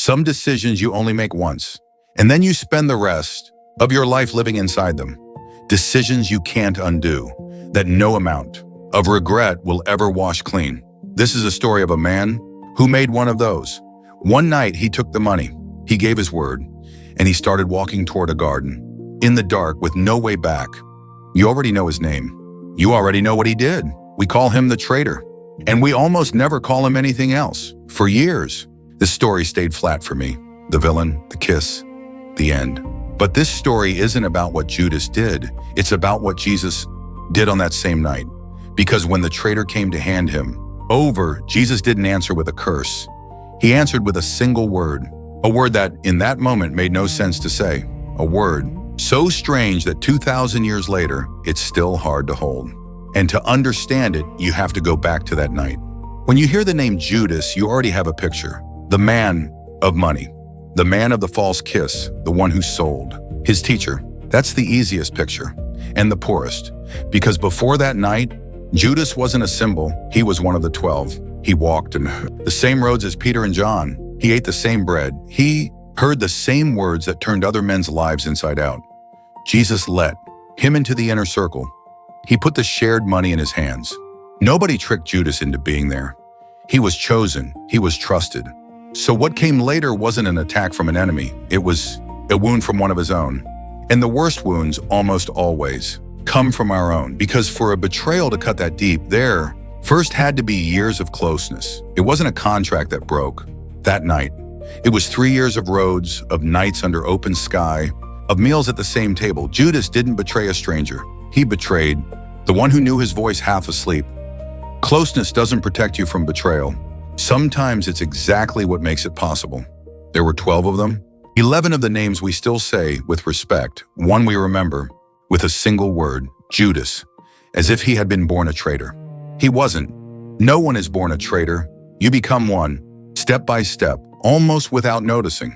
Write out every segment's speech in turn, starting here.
Some decisions you only make once, and then you spend the rest of your life living inside them. Decisions you can't undo, that no amount of regret will ever wash clean. This is a story of a man who made one of those. One night he took the money, he gave his word, and he started walking toward a garden, in the dark with no way back. You already know his name. You already know what he did. We call him the traitor, and we almost never call him anything else. For years, this story stayed flat for me. The villain, the kiss, the end. But this story isn't about what Judas did. It's about what Jesus did on that same night. Because when the traitor came to hand him over, Jesus didn't answer with a curse. He answered with a single word. A word that, in that moment, made no sense to say. A word so strange that 2,000 years later, it's still hard to hold. And to understand it, you have to go back to that night. When you hear the name Judas, you already have a picture. The man of money. The man of the false kiss. The one who sold. His teacher. That's the easiest picture. And the poorest. Because before that night, Judas wasn't a symbol. He was one of the 12. He walked in the same roads as Peter and John. He ate the same bread. He heard the same words that turned other men's lives inside out. Jesus let him into the inner circle. He put the shared money in his hands. Nobody tricked Judas into being there. He was chosen. He was trusted. So what came later wasn't an attack from an enemy. It was a wound from one of his own. And the worst wounds almost always come from our own, because for a betrayal to cut that deep, there first had to be years of closeness. It wasn't a contract that broke that night. It was 3 years of roads, of nights under open sky, of meals at the same table. Judas didn't betray a stranger. He betrayed the one who knew his voice half asleep. Closeness doesn't protect you from betrayal. Sometimes it's exactly what makes it possible. There were 12 of them. 11 of the names we still say with respect. One we remember with a single word, Judas, as if he had been born a traitor. He wasn't. No one is born a traitor. You become one, step by step, almost without noticing.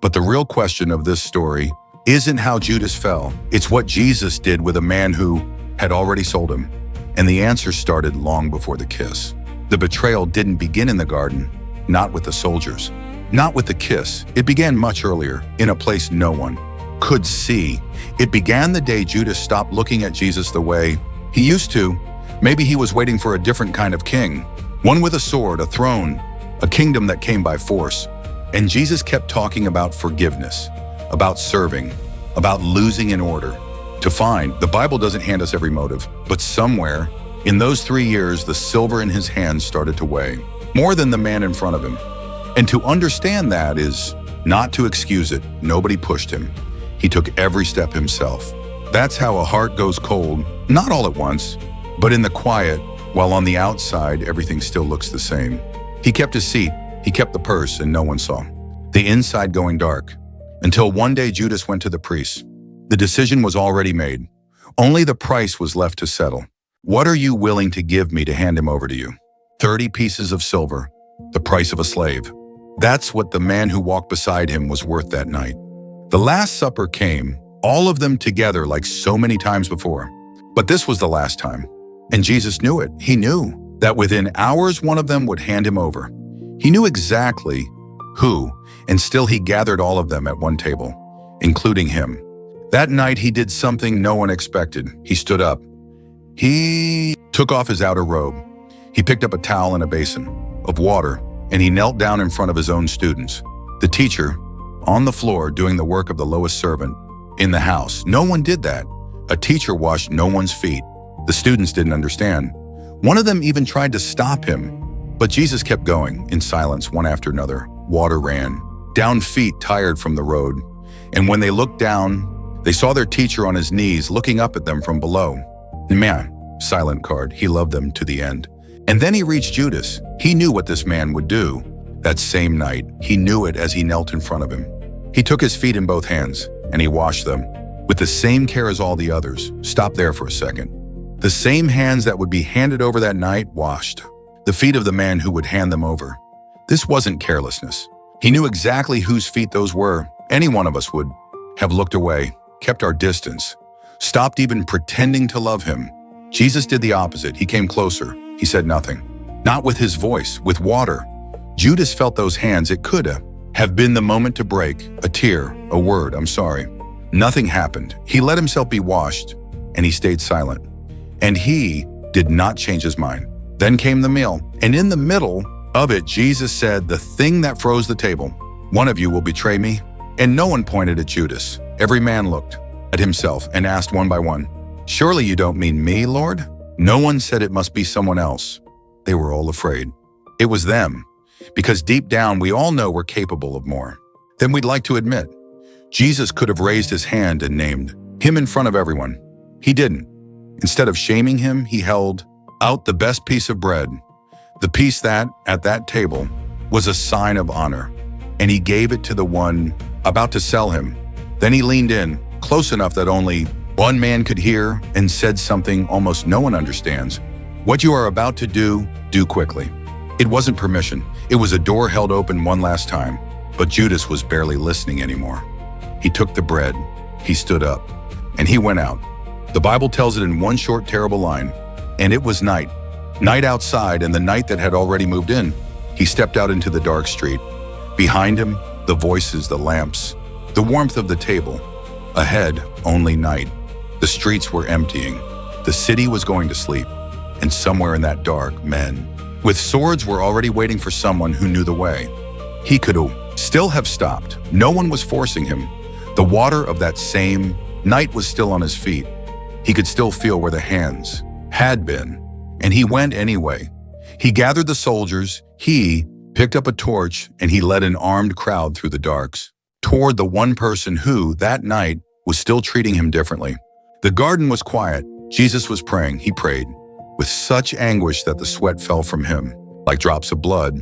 But the real question of this story isn't how Judas fell. It's what Jesus did with a man who had already sold him. And the answer started long before the kiss. The betrayal didn't begin in the garden, not with the soldiers, not with the kiss. It began much earlier, in a place no one could see. It began the day Judas stopped looking at Jesus the way he used to. Maybe he was waiting for a different kind of king, one with a sword, a throne, a kingdom that came by force. And Jesus kept talking about forgiveness, about serving, about losing in order to find. The Bible doesn't hand us every motive, but somewhere in those 3 years, the silver in his hands started to weigh more than the man in front of him. And to understand that is not to excuse it. Nobody pushed him. He took every step himself. That's how a heart goes cold, not all at once, but in the quiet, while on the outside, everything still looks the same. He kept his seat, he kept the purse, and no one saw. The inside going dark, until one day Judas went to the priest. The decision was already made. Only the price was left to settle. What are you willing to give me to hand him over to you? 30 pieces of silver, the price of a slave. That's what the man who walked beside him was worth that night. The Last Supper came, all of them together like so many times before. But this was the last time. And Jesus knew it. He knew that within hours one of them would hand him over. He knew exactly who, and still he gathered all of them at one table, including him. That night he did something no one expected. He stood up. He took off his outer robe. He picked up a towel and a basin of water, and he knelt down in front of his own students. The teacher, on the floor doing the work of the lowest servant in the house. No one did that. A teacher washed no one's feet. The students didn't understand. One of them even tried to stop him, but Jesus kept going in silence, one after another. Water ran down feet tired from the road. And when they looked down, they saw their teacher on his knees looking up at them from below. Man, silent card. He loved them to the end. And then he reached Judas. He knew what this man would do. That same night, he knew it as he knelt in front of him. He took his feet in both hands, and he washed them with the same care as all the others. Stop there for a second. The same hands that would be handed over that night washed the feet of the man who would hand them over. This wasn't carelessness. He knew exactly whose feet those were. Any one of us would have looked away, kept our distance, stopped even pretending to love him. Jesus did the opposite. He came closer. He said nothing. Not with his voice, with water. Judas felt those hands. It could have have been the moment to break, a tear, a word, I'm sorry. Nothing happened. He let himself be washed, and he stayed silent. And he did not change his mind. Then came the meal, and in the middle of it, Jesus said, the thing that froze the table, one of you will betray me. And no one pointed at Judas. Every man looked at himself and asked one by one, surely you don't mean me, Lord? No one said it must be someone else. They were all afraid. It was them, because deep down we all know we're capable of more than we'd like to admit. Jesus could have raised his hand and named him in front of everyone. He didn't. Instead of shaming him, he held out the best piece of bread, the piece that, at that table, was a sign of honor, and he gave it to the one about to sell him. Then he leaned in, close enough that only one man could hear, and said something almost no one understands. What you are about to do, do quickly. It wasn't permission. It was a door held open one last time, but Judas was barely listening anymore. He took the bread, he stood up, and he went out. The Bible tells it in one short, terrible line, and it was night. Night outside, and the night that had already moved in. He stepped out into the dark street. Behind him, the voices, the lamps, the warmth of the table. Ahead, only night. The streets were emptying. The city was going to sleep. And somewhere in that dark, men with swords were already waiting for someone who knew the way. He could still have stopped. No one was forcing him. The water of that same night was still on his feet. He could still feel where the hands had been. And he went anyway. He gathered the soldiers, he picked up a torch, and he led an armed crowd through the darks toward the one person who, that night, was still treating him differently. The garden was quiet. Jesus was praying. He prayed with such anguish that the sweat fell from him like drops of blood.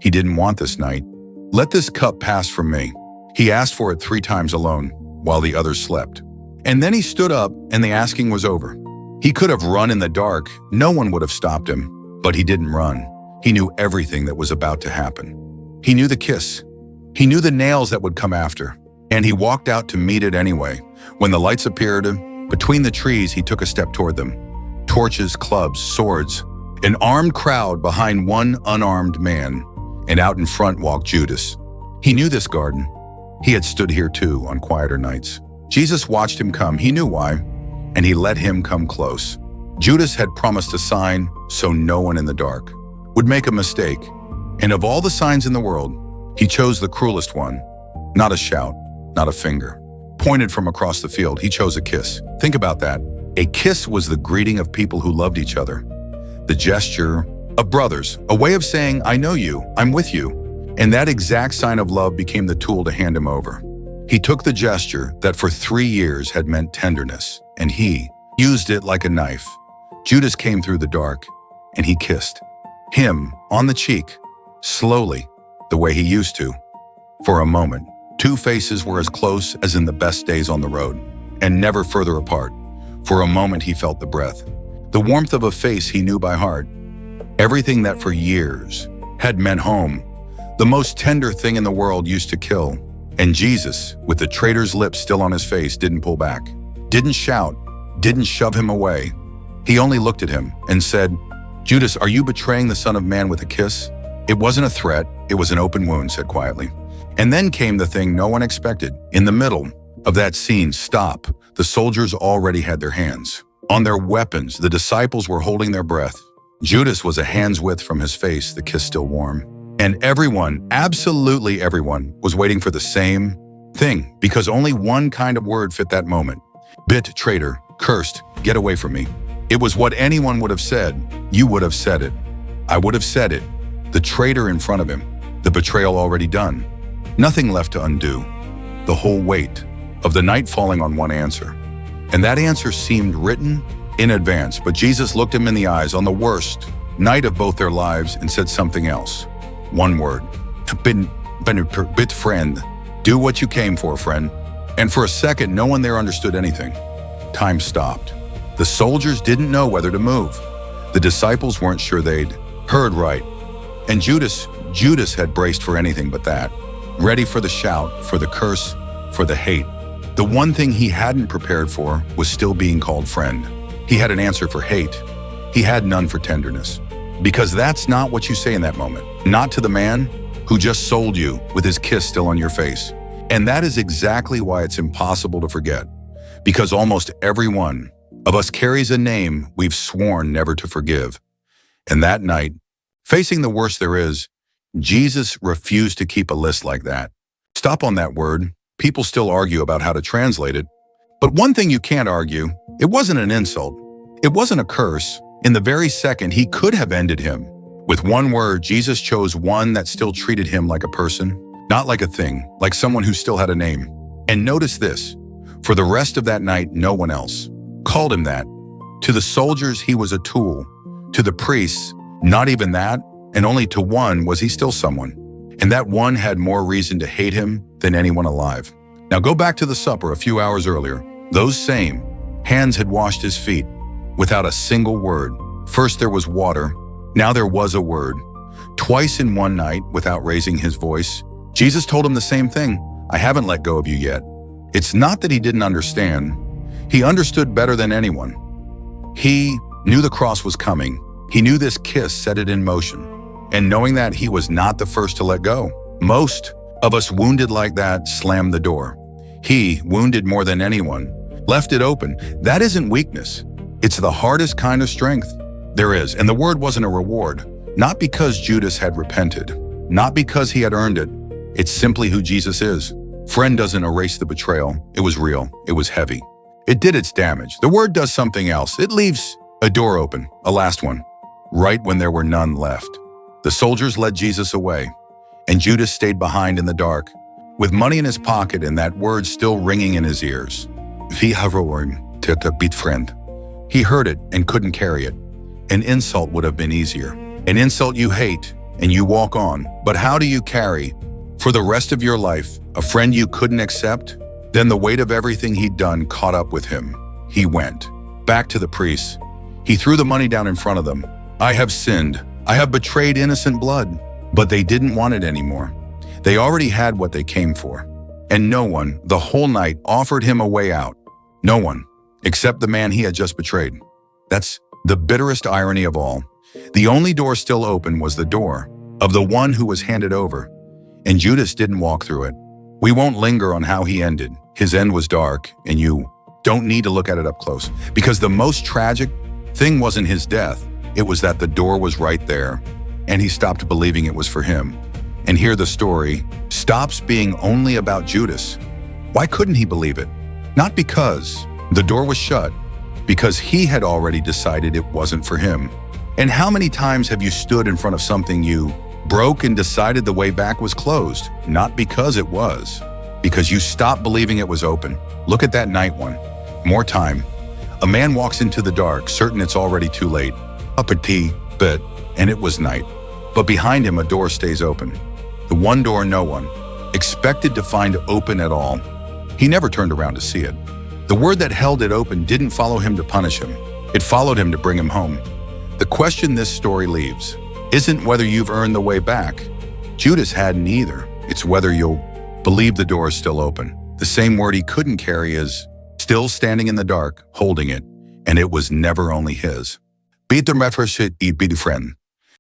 He didn't want this night. Let this cup pass from me. He asked for it 3 times alone while the others slept. And then he stood up and the asking was over. He could have run in the dark. No one would have stopped him, but he didn't run. He knew everything that was about to happen. He knew the kiss. He knew the nails that would come after. And he walked out to meet it anyway. When the lights appeared between the trees, he took a step toward them. Torches, clubs, swords, an armed crowd behind one unarmed man, and out in front walked Judas. He knew this garden. He had stood here too on quieter nights. Jesus watched him come. He knew why, and he let him come close. Judas had promised a sign so no one in the dark would make a mistake. And of all the signs in the world, he chose the cruelest one. Not a shout, not a finger pointed from across the field. He chose a kiss. Think about that. A kiss was the greeting of people who loved each other. The gesture of brothers, a way of saying, I know you, I'm with you. And that exact sign of love became the tool to hand him over. He took the gesture that for 3 years had meant tenderness, and he used it like a knife. Judas came through the dark, and he kissed him on the cheek, slowly, the way he used to. For a moment, 2 faces were as close as in the best days on the road, and never further apart. For a moment he felt the breath, the warmth of a face he knew by heart. Everything that for years had meant home, the most tender thing in the world, used to kill. And Jesus, with the traitor's lips still on his face, didn't pull back, didn't shout, didn't shove him away. He only looked at him and said, Judas, are you betraying the Son of Man with a kiss? It wasn't a threat, it was an open wound, said quietly. And then came the thing no one expected. In the middle of that scene, stop. The soldiers already had their hands on their weapons. The disciples were holding their breath. Judas was a hand's width from his face, the kiss still warm. And everyone, absolutely everyone, was waiting for the same thing, because only one kind of word fit that moment. Traitor, cursed, get away from me. It was what anyone would have said. You would have said it. I would have said it. The traitor in front of him, the betrayal already done. Nothing left to undo. The whole weight of the night falling on one answer. And that answer seemed written in advance, but Jesus looked him in the eyes on the worst night of both their lives and said something else. One word. Bit friend. Do what you came for, friend. And for a second, no one there understood anything. Time stopped. The soldiers didn't know whether to move. The disciples weren't sure they'd heard right. And Judas had braced for anything but that. Ready for the shout, for the curse, for the hate. The one thing he hadn't prepared for was still being called friend. He had an answer for hate. He had none for tenderness. Because that's not what you say in that moment. Not to the man who just sold you with his kiss still on your face. And that is exactly why it's impossible to forget, because almost every one of us carries a name we've sworn never to forgive. And that night, facing the worst there is, Jesus refused to keep a list like that. Stop on that word. People still argue about how to translate it. But one thing you can't argue, it wasn't an insult. It wasn't a curse. In the very second he could have ended him, with one word, Jesus chose one that still treated him like a person, not like a thing, like someone who still had a name. And notice this, for the rest of that night, no one else called him that. To the soldiers, he was a tool. To the priests, not even that, and only to one was he still someone. And that one had more reason to hate him than anyone alive. Now go back to the supper a few hours earlier. Those same hands had washed his feet without a single word. First there was water, now there was a word. Twice in one night, without raising his voice, Jesus told him the same thing. I haven't let go of you yet. It's not that he didn't understand. He understood better than anyone. He knew the cross was coming. He knew this kiss set it in motion. And knowing that, he was not the first to let go. Most of us wounded like that slammed the door. He, wounded more than anyone, left it open. That isn't weakness. It's the hardest kind of strength there is. And the word wasn't a reward. Not because Judas had repented. Not because he had earned it. It's simply who Jesus is. Friend doesn't erase the betrayal. It was real. It was heavy. It did its damage. The word does something else. It leaves a door open, a last one, right when there were none left. The soldiers led Jesus away, and Judas stayed behind in the dark, with money in his pocket and that word still ringing in his ears. Vi har to beat friend. He heard it and couldn't carry it. An insult would have been easier. An insult you hate, and you walk on. But how do you carry, for the rest of your life, a friend you couldn't accept? Then the weight of everything he'd done caught up with him. He went back to the priests. He threw the money down in front of them. I have sinned. I have betrayed innocent blood. But they didn't want it anymore. They already had what they came for. And no one, the whole night, offered him a way out. No one, except the man he had just betrayed. That's the bitterest irony of all. The only door still open was the door of the one who was handed over. And Judas didn't walk through it. We won't linger on how he ended. His end was dark, and you don't need to look at it up close. Because the most tragic thing wasn't his death. It was that the door was right there, and he stopped believing it was for him. And here the story stops being only about Judas. Why couldn't he believe it? Not because the door was shut, because he had already decided it wasn't for him. And how many times have you stood in front of something you broke and decided the way back was closed? Not because it was, because you stopped believing it was open. Look at that night one. More time. A man walks into the dark, certain it's already too late. A petit bit, and it was night. But behind him, a door stays open. The one door no one expected to find open at all. He never turned around to see it. The word that held it open didn't follow him to punish him. It followed him to bring him home. The question this story leaves isn't whether you've earned the way back. Judas hadn't either. It's whether you'll believe the door is still open. The same word he couldn't carry is still standing in the dark, holding it, and it was never only his. Be the friend.